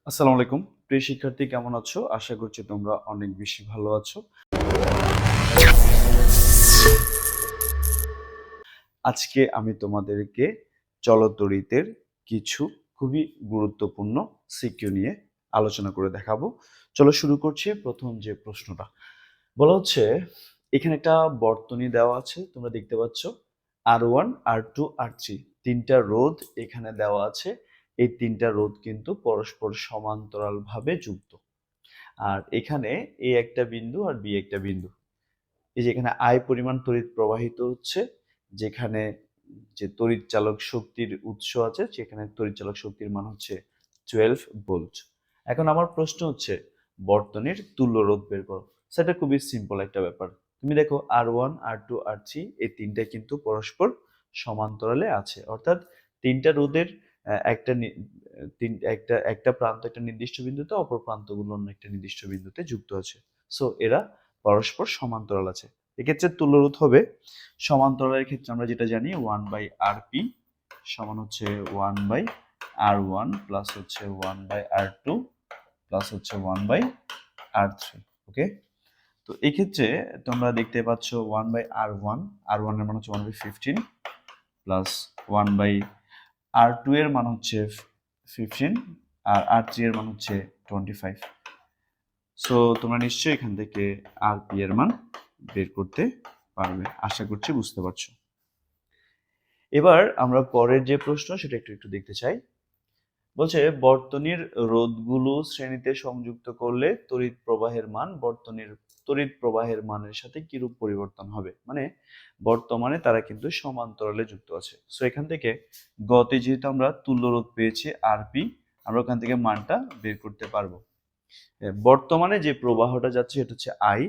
আসসালামু আলাইকুম প্রিয় শিক্ষার্থী, কেমন আছো? আশা করছি তোমরা অনেক বেশি ভালো আছো। আজকে আমি তোমাদেরকে চলতরিতের কিছু খুবই গুরুত্বপূর্ণ সিকিউ নিয়ে আলোচনা করে দেখাবো। চলো শুরু করছি। প্রথম যে প্রশ্নটা বলা হচ্ছে, এখানে একটা বর্তনী দেওয়া আছে, তোমরা দেখতে পাচ্ছ R1 R2 R3 তিনটা রোধ এখানে দেওয়া আছে। এই তিনটা রোধ কিন্তু পরস্পর সমান্তরালভাবে যুক্ত। আর এখানে এ একটা বিন্দু আর বি একটা বিন্দু। এই যে এখানে আই পরিমাণ তড়িৎ প্রবাহিত হচ্ছে, যেখানে যে তড়িৎ চালক শক্তির উৎস আছে সেখানে তড়িৎ চালক শক্তির মান হচ্ছে 12 ভোল্ট। এখন আমার প্রশ্ন হচ্ছে বর্তনীর তুল্য রোধ বের করো। সেটা খুবই সিম্পল একটা ব্যাপার। তুমি দেখো R1 R2 R3 এই তিনটা কিন্তু পরস্পর সমান্তরালে আছে, অর্থাৎ তিনটা রোধের একটা একটা প্রান্ত একটা নির্দিষ্ট বিন্দুতে, অপর প্রান্তগুলো অন্য একটা নির্দিষ্ট বিন্দুতে যুক্ত আছে। সো এরা পরস্পর সমান্তরাল আছে। এক্ষেত্রে তুল্যরোধ হবে সমান্তরালের ক্ষেত্রে আমরা যেটা জানি 1/RP সমান হচ্ছে 1/R1 প্লাস হচ্ছে 1/R2 প্লাস হচ্ছে 1/R3। ওকে, তো এই ক্ষেত্রে তোমরা দেখতে পাচ্ছ 1/R1, R1 এর মান হচ্ছে 1/15 প্লাস 1/R2 এর মান হচ্ছে 15 আর R3 এর মান হচ্ছে 25। সো তোমরা নিশ্চয়ই এখান থেকে আরপি এর মান বের করতে পারবে, আশা করছি বুঝতে পারছো। এবার আমরা পরের যে প্রশ্ন সেটা একটু দেখতে চাই। বলছে বর্তনীর রোধগুলো শ্রেণীতে সংযুক্ত করলে তড়িৎ প্রবাহের মান বর্তনীর তড়িৎ প্রবাহের মানের সাথে কিরূপ পরিবর্তন হবে। মানে বর্তমানে তারা কিন্তু সমান্তরালে যুক্ত আছে। সো এখান থেকে গতে যেহেতু আমরা তুল্য রোধ পেয়েছি আরপি, আমরা ওখান থেকে মানটা বের করতে পারবো। বর্তমানে যে প্রবাহটা যাচ্ছে এটা হচ্ছে আই,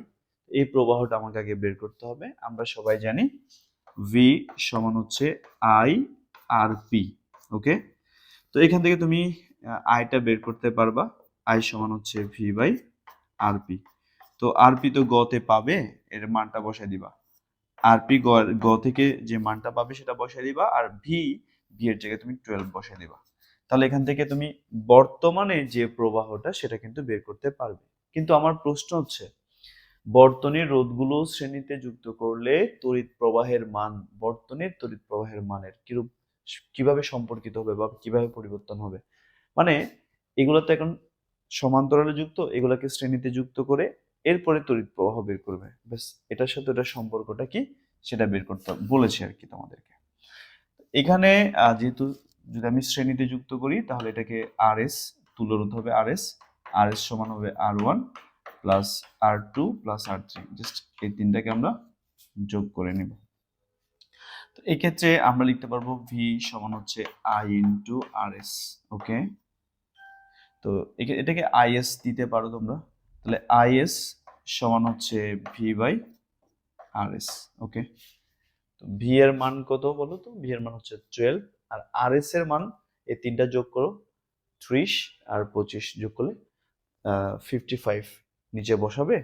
এই প্রবাহটা আমাকে আগে বের করতে হবে। আমরা সবাই জানি ভি সমান হচ্ছে আই আর পি। ওকে, তো এখান থেকে তুমি আইটা বের করতে পারবা। আই সমান হচ্ছে ভি বাই আর পি। তো আর পি তো গতে পাবে, এর মানটা বসাই দিবা। আর পি গ থেকে যে মানটা পাবে সেটা বসাই দিবা, আর ভি এর জায়গায় তুমি 12 বসাই দিবা। তাহলে এখান থেকে তুমি বর্তমানে যে প্রবাহটা সেটা কিন্তু বের করতে পারবে। কিন্তু আমার প্রশ্ন হচ্ছে বর্তনীর রোধগুলো শ্রেণীতে যুক্ত করলে তড়িৎ প্রবাহের মান বর্তনীর তড়িৎ প্রবাহের মানের কিভাবে সম্পর্কিত হবে বা কিভাবে পরিবর্তন হবে। মানে এগুলো তো এখন সমান্তরালে যুক্ত, এগুলোকে শ্রেণীতে যুক্ত করে এরপরে তড়িৎ প্রবাহ বের করবে। ব্যাস, এটার সাথে এটার সম্পর্কটা কি সেটা বের করতে বলেছি আর কি তোমাদেরকে। এখানে যেহেতু যদি আমি শ্রেণীতে যুক্ত করি তাহলে এটাকে আর এস তুল্য রোধ হবে আর এস সমান হবে R1 plus R2 plus R3। Just এই তিনটাকে আমরা যোগ করে নিব। তো এই ক্ষেত্রে আমরা লিখতে পারবো ভি সমান হচ্ছে আই ইন্টু আর এস। ওকে, তো এটাকে আইএস দিতে পারো তোমরা। তাহলে আইএস সমান হচ্ছে ভি বাই আর এস। ওকে, তো ভি এর মান কত বলো তো? ভি এর মান হচ্ছে 12, আর আর এস এর মান এই তিনটা যোগ করো, 30 আর 25 যোগ করলে 55 নিচে বসাবে,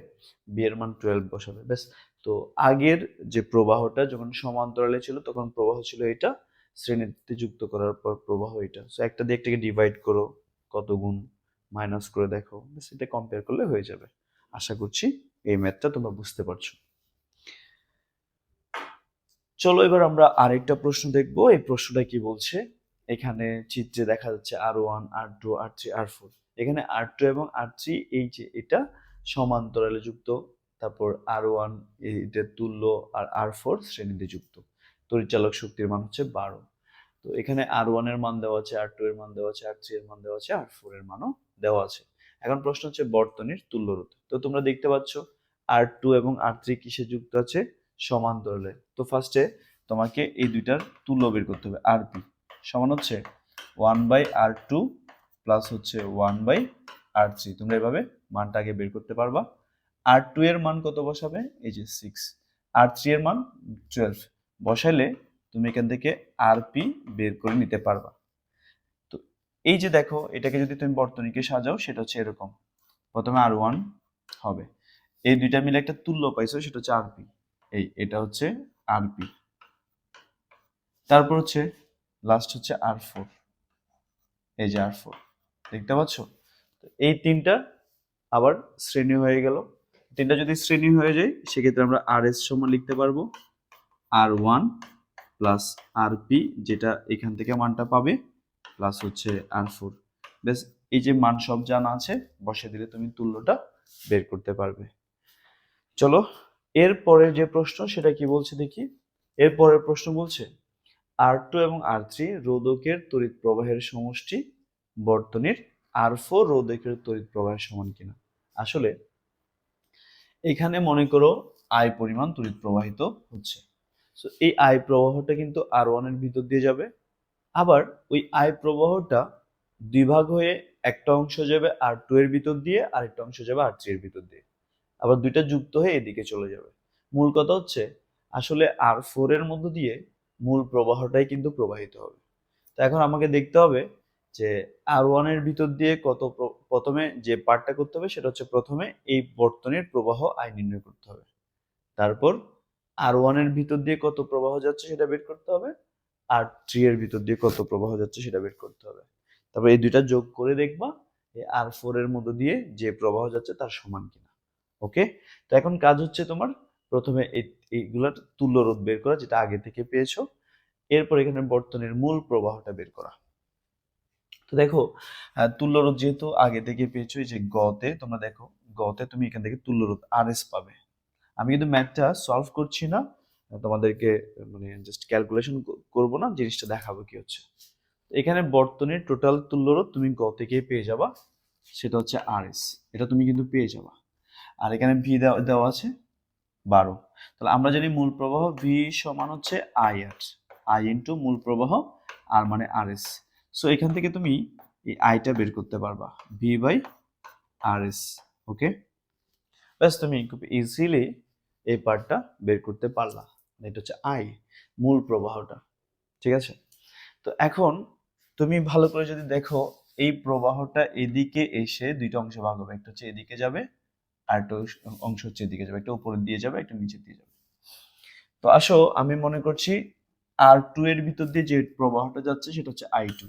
বি এর মান 12 বসাবে। ব্যাস, তো আগের যে প্রবাহটা যখন সমান্তরালে ছিল তখন প্রবাহ ছিল এটা, শ্রেণীতে যুক্ত করার পর প্রবাহ এটা। সো একটা দিয়ে একটাকে ডিভাইড করো, কত গুণ মাইনাস করে দেখো, ব্যাস এটা কম্পেয়ার করলে হয়ে যাবে। আশা করছি এই ম্যাথটা তোমরা বুঝতে পারছো। চলো এবার আমরা আরেকটা প্রশ্ন দেখব। এই প্রশ্নটা কি বলছে, এখানে চিত্রে দেখা যাচ্ছে R1 R2 R3 R4। এখানে R2 এবং R3 এই যে এটা সমান্তরালে যুক্ত, তারপর R1 এটা তুল্য, আর R4 শ্রেণীতে যুক্ত। তড়িৎচালক শক্তির মান হচ্ছে 12। তো এখানে R1 এর মান দেওয়া আছে, R2 এর মান দেওয়া আছে, R3 এর মান দেওয়া আছে, R4 এর মানও দেওয়া আছে। এখন প্রশ্ন হচ্ছে বর্তনীর তুল্য রোধ। তো তোমরা দেখতে পাচ্ছ R2 এবং R3 কিসে যুক্ত আছে? সমান্তরালে। তো ফার্স্টে তোমাকে এই দুইটার তুল্য বের করতে হবে। আরপি সমান হচ্ছে 1/R2 প্লাস হচ্ছে 1/R3। তোমরা এভাবে মানটা আগে বের করতে পারবা। R2 এর মান কত বসাবে? এই যে 6। R3 এর মান 12 বসাইলে তুমি এখান থেকে আরপি বের করে নিতে পারবা। তো এই যে দেখো, এটাকে যদি তুমি বর্তনীকে সাজাও সেটা হচ্ছে এরকম। প্রথমে R1 হবে, এই দুইটা মিলে একটা তুল্য পাইছো, সেটা হচ্ছে আরপি। এটা হচ্ছে আরপি। তারপর হচ্ছে লাস্ট হচ্ছে R4, এই যে R4 দেখতে পাচ্ছ। এই তিনটা আবার শ্রেণী হয়ে গেল। তিনটা যদি শ্রেণী হয়ে যায় সেক্ষেত্রে আমরা আর এস সমান লিখতে পারবো R1 প্লাস RP, যেটা এখান থেকে মানটা পাবে, প্লাস হচ্ছে R4। বেশ, এই যে মান সব জানা আছে, বসে দিলে তুমি তুল্যটা বের করতে পারবে। চলো এরপরে যে প্রশ্ন সেটা কি বলছে দেখি। এরপরের প্রশ্ন বলছে R2 এবং R3 রোধকের তড়িৎ প্রবাহের সমষ্টি বর্তনীর R4 রোধকের তড়িৎ প্রবাহের সমান কিনা। আসলে এখানে মনে করো I পরিমাণ তড়িৎ প্রবাহিত হচ্ছে। সো এই I প্রবাহটা কিন্তু R1 এর ভিতর দিয়ে যাবে, আবার ওই I প্রবাহটা দুই ভাগ হয়ে একটা অংশ যাবে R2 এর ভিতর দিয়ে, আরেকটা অংশ যাবে R3 এর ভিতর দিয়ে, আবার দুইটা যুক্ত হয়ে এদিকে চলে যাবে। মূল কথা হচ্ছে আসলে R4 এর মধ্য দিয়ে মূল প্রবাহটাই কিন্তু প্রবাহিত হবে। তো এখন আমাকে দেখতে হবে যে R1 এর ভিতর দিয়ে প্রথমে যে পার্টটা করতে হবে সেটা হচ্ছে প্রথমে এই বর্তনীর প্রবাহ I নির্ণয় করতে হবে। তারপর R1 এর ভিতর দিয়ে কত প্রবাহ যাচ্ছে সেটা বের করতে হবে, R3 এর ভিতর দিয়ে কত প্রবাহ যাচ্ছে সেটা বের করতে হবে। তারপর এই দুইটা যোগ করে দেখবা এই R4 এর মধ্য দিয়ে যে প্রবাহ যাচ্ছে তার সমান কিনা। ওকে, তো এখন কাজ হচ্ছে তোমার প্রথমে এইগুলার তুল্য রোধ বের করা, যেটা আগে থেকে পেয়েছো। এরপর এখানে বর্তনীর মূল প্রবাহটা বের করা। তো দেখো তুল্য রোধ যেহেতু আগে থেকে পেয়েছো, এই যে গতে তোমরা দেখো, গতে তুমি এখান থেকে তুল্য রোধ RS পাবে। আমি কিন্তু ম্যাথটা সলভ করছি না, তোমাদেরকে মানে জাস্ট ক্যালকুলেশন করব না, জিনিসটা দেখাবো কি হচ্ছে। এখানে বর্তনীর টোটাল তুল্য রোধ তুমি গ থেকে পেয়ে যাবা, সেটা হচ্ছে RS, এটা তুমি কিন্তু পেয়ে যাবা। আর এখানে ভি দেওয়া আছে 12। তাহলে আমরা জানি মূল প্রবাহ ভি সমান হচ্ছে I ইন্টু মূল প্রবাহ আর মানে RS। সো এখান থেকে তুমি এই আইটা বের করতে পারবা, ভি বাই RS। ওকে, ব্যাস তুমি খুব ইজিলি এই পার্টটা বের করতে পারলা। এটা হচ্ছে I, মূল প্রবাহটা। ঠিক আছে, তো এখন তুমি ভালো করে যদি দেখো এই প্রবাহটা এদিকে এসে দুইটা অংশে ভাগ হবে, একটা হচ্ছে এদিকে যাবে আর একটা অংশ হচ্ছে এদিকে যাবে, একটা উপরের দিয়ে যাবে একটা নিচের দিয়ে যাবে। তো আসো আমি মনে করছি R2 এর ভিতর দিয়ে যে প্রবাহটা যাচ্ছে সেটা হচ্ছে I2,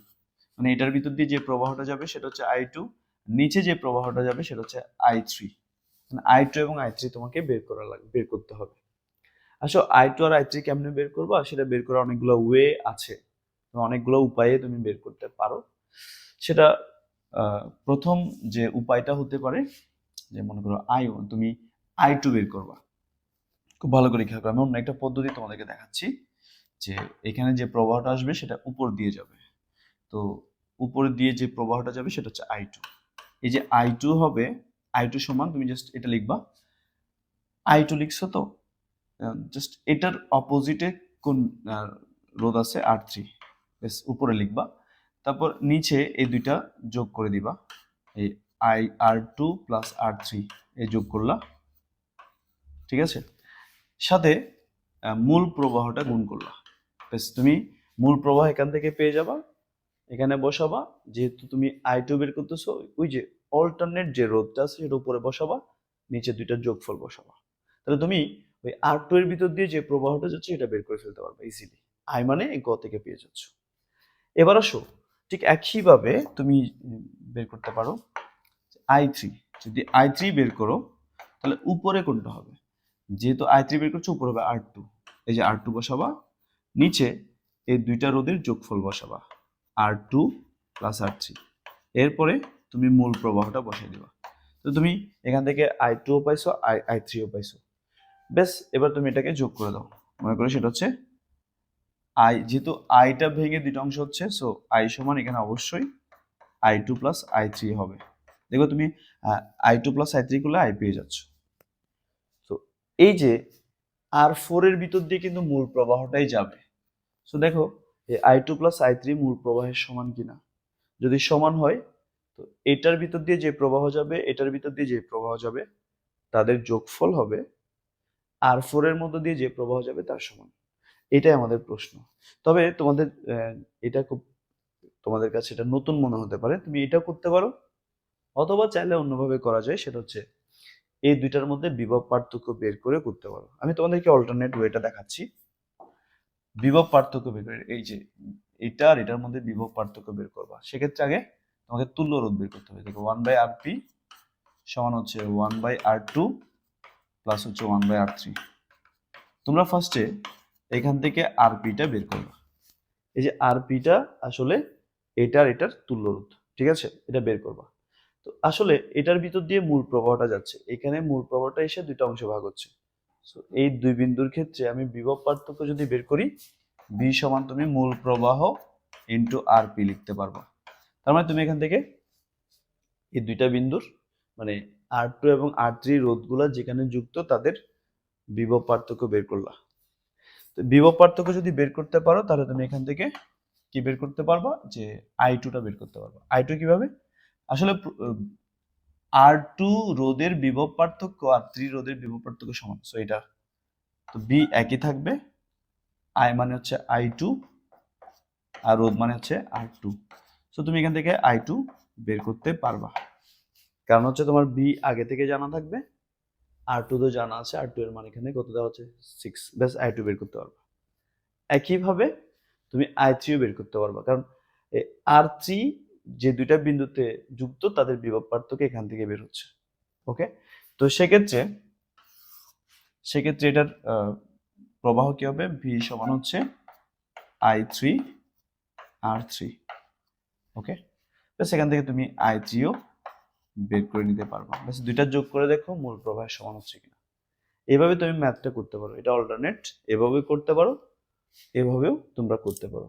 মানে এটার ভিতর দিয়ে যে প্রবাহটা যাবে সেটা হচ্ছে I2, নিচে যে প্রবাহটা যাবে সেটা হচ্ছে I3। মানে I2 এবং I3 তোমাকে বের করা লাগবে, বের করতে হবে। আসো I2 আর I3 কেমনে বের করবা সেটা বের করার অনেকগুলো ওয়ে আছে, অনেকগুলো উপায়ে তুমি বের করতে পারো। সেটা প্রথম যে উপায়টা হতে পারে যে মনে করো I1 তুমি I2 বের করবা। খুব ভালো করে খেয়াল করো, আমি অন্য একটা পদ্ধতি তোমাদেরকে দেখাচ্ছি যে এখানে যে প্রবাহটা আসবে সেটা উপর দিয়ে যাবে। তো উপর দিয়ে যে প্রবাহটা যাবে সেটা হচ্ছে I2। এই যে I2 হবে, I2 সমান তুমি জাস্ট এটা লিখবা, I2 লিখছো তো, জাস্ট এটার অপোজিটে কোন রোধ আছে R3, বেশ উপরে লিখবা। তারপর নিচে এই দুইটা যোগ করে দিবা, এই R2 প্লাস R3 এই যোগ করলা। ঠিক আছে, সাথে মূল প্রবাহটা গুণ করলা। বেশ, তুমি মূল প্রবাহ এখান থেকে পেয়ে যাবা, এখানে বসাবা। যেহেতু তুমি I2 বের করতেছো, ওই যে অল্টারনেট যে রোধটা আছে সেটা উপরে বসাবা, নিচে দুইটা যোগফল বসাবা। তাহলে তুমি ওই R2 এর ভিতর দিয়ে যে প্রবাহটা যাচ্ছে এটা বের করে ফেলতে পারবে ইজিলি। I মানে গ থেকে পেয়ে যাচ্ছ। এবার আসো ঠিক একইভাবে তুমি বের করতে পারো I3। যদি I3 বের করো তাহলে উপরে কোনটা হবে, যেহেতু I3 বের করছো উপরে হবে R2, এই যে R2 বসাবা, নিচে এই দুইটা রোধের যোগফল বসাবা R2 প্লাস R3। এরপরে তুমি মূল প্রবাহটা বসাই দিবা। তো তুমি এখান থেকে I2 ও পাইছো, I3 ও পাইছো। বেশ, এবার তুমি এটাকে যোগ করে দাও। মনে করো সেটা হচ্ছে যেহেতু আইটা ভেঙে দুটো অংশ হচ্ছে, সো I সমান এখানে অবশ্যই I2 প্লাস I3 হবে। দেখো তুমি I2 প্লাস I3 করলে I পেয়ে যাচ্ছ। তো এই যে R4 এর ভিতর দিয়ে কিন্তু মূল প্রবাহটাই যাবে। সো দেখো এই I2 প্লাস I3 মূল প্রবাহের সমান কিনা। যদি সমান হয় তো এটার ভিতর দিয়ে যে প্রবাহ যাবে, এটার ভিতর দিয়ে যে প্রবাহ যাবে, তাদের যোগফল হবে R4 এর মধ্য দিয়ে যে প্রবাহ যাবে তার সমান। এটাই আমাদের প্রশ্ন। তবে তোমাদের এটা খুব, তোমাদের কাছে এটা নতুন মনে হতে পারে, তুমি এটাও করতে পারো, অথবা চাইলে অন্যভাবে করা যায়, সেটা হচ্ছে এই দুইটার মধ্যে বিভব পার্থক্য বের করে করতে পারো। আমি তোমাদেরকে অল্টারনেট ওয়েটা দেখাচ্ছি। বিভব পার্থক্য বের করে, এই যে এটা আর এটার মধ্যে বিভব পার্থক্য বের করবা, সেক্ষেত্রে আগে তোমাকে তুল্য রোধ বের করতে হবে। দেখো 1/Rp সমান হচ্ছে 1/R2 প্লাস হচ্ছে 1/R3। তোমরা ফার্স্টে এখান থেকে আরপিটা বের করবে। এই যে আরপিটা আসলে এটার তুল্য রোধ, ঠিক আছে, এটা বের করবা। তো আসলে এটার ভিতর দিয়ে মূল প্রবাহটা যাচ্ছে, এখানে মূল প্রবাহটা এসে দুইটা অংশে ভাগ হচ্ছে। সো এই দুই বিন্দুর ক্ষেত্রে আমি বিভব পার্থক্য যদি বের করি, বি সমান তুমি মূল প্রবাহ ইন্টু আরপি লিখতে পারবা। তার মানে তুমি এখান থেকে এই দুইটা বিন্দুর মানে R2 এবং R3 রোধগুলা যেখানে যুক্ত তাদের বিভব পার্থক্য বের করলা। তো বিভব পার্থক্য যদি বের করতে পারো তাহলে তুমি এখান থেকে কি বের করতে পারবা, যে I2টা বের করতে পারবা। I2 কিভাবে? আসলে R2 রোধের বিভব পার্থক্য R3 রোধের বিভব পার্থক্য সমান, সো এটা তো বি একই থাকবে, I মানে হচ্ছে I2 আর রোধ মানে হচ্ছে R2। সো তুমি এখান থেকে I2 বের করতে পারবা, কারণ হচ্ছে তোমার বি আগে থেকে জানা থাকবে, R2 তো জানা আছে, R2 এর মান এখানে কত দেওয়া আছে 6, ব্যাস I2 বের করতে পারবা। একইভাবে তুমি I3 বের করতে পারবা, কারণ R3 যে দুইটা বিন্দুতে যুক্ত তাদের বিভব পার্থক্য এখান থেকে বের হচ্ছে। ওকে, তো সেক্ষেত্রে এটার প্রবাহ কি হবে, V সমান হচ্ছে I3 R3। ওকে, সেখান থেকে তুমি I3ও বের করে নিতে পারবা। ব্যাস দুইটা যোগ করে দেখো মূল প্রবাহের সমান হচ্ছে কিনা। এভাবে তুমি ম্যাথটা করতে পারো, এটা অল্টারনেট এভাবে করতে পারো, এভাবেও তোমরা করতে পারো।